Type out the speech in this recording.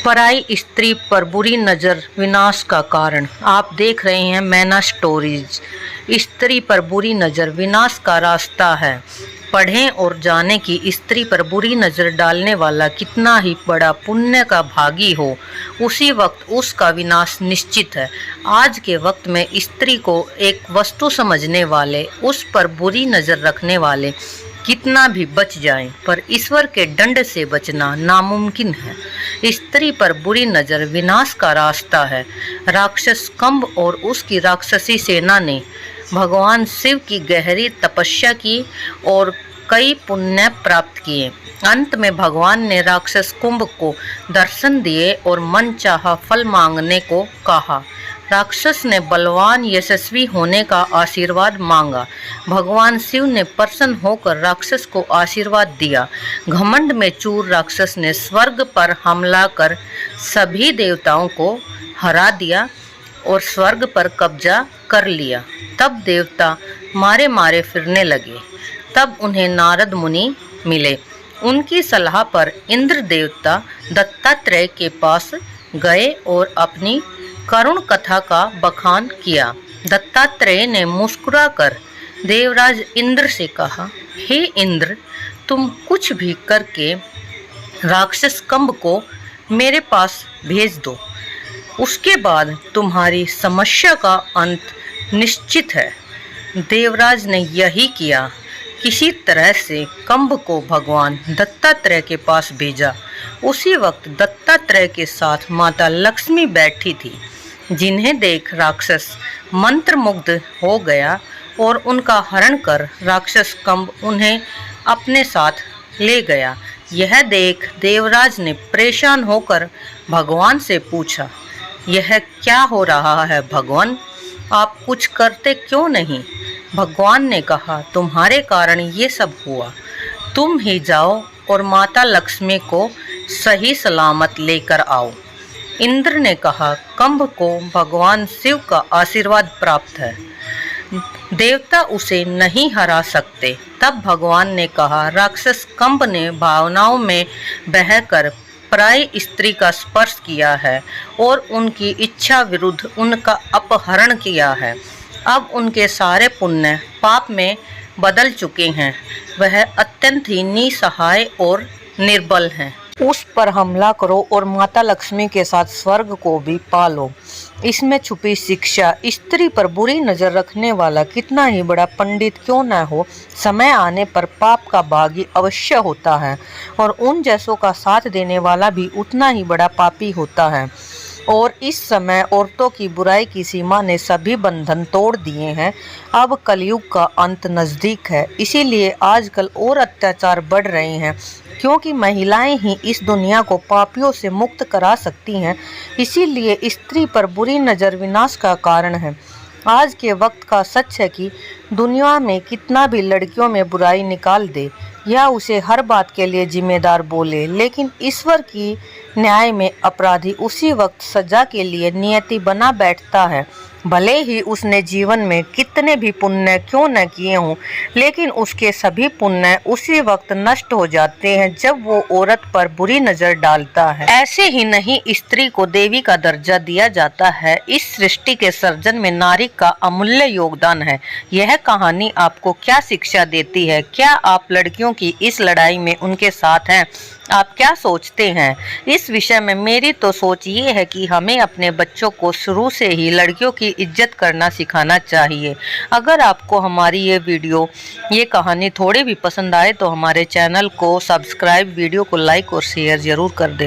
पराई स्त्री पर बुरी नज़र विनाश का कारण। आप देख रहे हैं मैना स्टोरीज। स्त्री पर बुरी नज़र विनाश का रास्ता है। पढ़ें और जाने की स्त्री पर बुरी नज़र डालने वाला कितना ही बड़ा पुण्य का भागी हो, उसी वक्त उसका विनाश निश्चित है। आज के वक्त में स्त्री को एक वस्तु समझने वाले, उस पर बुरी नज़र रखने वाले कितना भी बच जाएं, पर ईश्वर के दंड से बचना नामुमकिन है। स्त्री पर बुरी नज़र विनाश का रास्ता है। राक्षस कंब और उसकी राक्षसी सेना ने भगवान शिव की गहरी तपस्या की और कई पुण्य प्राप्त किए। अंत में भगवान ने राक्षस कुंभ को दर्शन दिए और मनचाहा फल मांगने को कहा। राक्षस ने बलवान यशस्वी होने का आशीर्वाद मांगा। भगवान शिव ने प्रसन्न होकर राक्षस को आशीर्वाद दिया। घमंड में चूर राक्षस ने स्वर्ग पर हमला कर सभी देवताओं को हरा दिया और स्वर्ग पर कब्जा कर लिया। तब देवता मारे मारे फिरने लगे। तब उन्हें नारद मुनि मिले। उनकी सलाह पर इंद्र देवता दत्तात्रेय के पास गए और अपनी करुण कथा का बखान किया। दत्तात्रेय ने मुस्कुराकर देवराज इंद्र से कहा, हे इंद्र, तुम कुछ भी करके राक्षस कंब को मेरे पास भेज दो। उसके बाद तुम्हारी समस्या का अंत निश्चित है। देवराज ने यही किया। किसी तरह से कंब को भगवान दत्तात्रेय के पास भेजा। उसी वक्त दत्तात्रेय के साथ माता लक्ष्मी बैठी थी, जिन्हें देख राक्षस मंत्रमुग्ध हो गया और उनका हरण कर राक्षस कंब उन्हें अपने साथ ले गया। यह देख देवराज ने परेशान होकर भगवान से पूछा, यह क्या हो रहा है भगवान? आप कुछ करते क्यों नहीं? भगवान ने कहा, तुम्हारे कारण ये सब हुआ। तुम ही जाओ और माता लक्ष्मी को सही सलामत लेकर आओ। इंद्र ने कहा, कंब को भगवान शिव का आशीर्वाद प्राप्त है, देवता उसे नहीं हरा सकते। तब भगवान ने कहा, राक्षस कंब ने भावनाओं में बहकर पराई स्त्री का स्पर्श किया है और उनकी इच्छा विरुद्ध उनका अपहरण किया है। अब उनके सारे पुण्य पाप में बदल चुके हैं। वह अत्यंत ही निसहाय और निर्बल हैं। उस पर हमला करो और माता लक्ष्मी के साथ स्वर्ग को भी पालो। इसमें छुपी शिक्षा। स्त्री पर बुरी नज़र रखने वाला कितना ही बड़ा पंडित क्यों न हो, समय आने पर पाप का भागी अवश्य होता है और उन जैसों का साथ देने वाला भी उतना ही बड़ा पापी होता है। और इस समय औरतों की बुराई की सीमा ने सभी बंधन तोड़ दिए हैं। अब कलयुग का अंत नज़दीक है, इसीलिए आजकल और अत्याचार बढ़ रहे हैं, क्योंकि महिलाएं ही इस दुनिया को पापियों से मुक्त करा सकती हैं। इसीलिए स्त्री पर बुरी नज़र विनाश का कारण है। आज के वक्त का सच है कि दुनिया में कितना भी लड़कियों में बुराई निकाल दे या उसे हर बात के लिए जिम्मेदार बोले, लेकिन ईश्वर की न्याय में अपराधी उसी वक्त सजा के लिए नियति बना बैठता है। भले ही उसने जीवन में कितने भी पुण्य क्यों न किए हों, लेकिन उसके सभी पुण्य उसी वक्त नष्ट हो जाते हैं जब वो औरत पर बुरी नज़र डालता है। ऐसे ही नहीं, स्त्री को देवी का दर्जा दिया जाता है। इस सृष्टि के सर्जन में नारी का अमूल्य योगदान है। यह कहानी आपको क्या शिक्षा देती है? क्या आप लड़कियों की इस लड़ाई में उनके साथ हैं? आप क्या सोचते हैं इस विषय में? मेरी तो सोच ये है कि हमें अपने बच्चों को शुरू से ही लड़कियों की इज्जत करना सिखाना चाहिए। अगर आपको हमारी ये कहानी थोड़ी भी पसंद आए तो हमारे चैनल को सब्सक्राइब, वीडियो को लाइक और शेयर ज़रूर कर दें।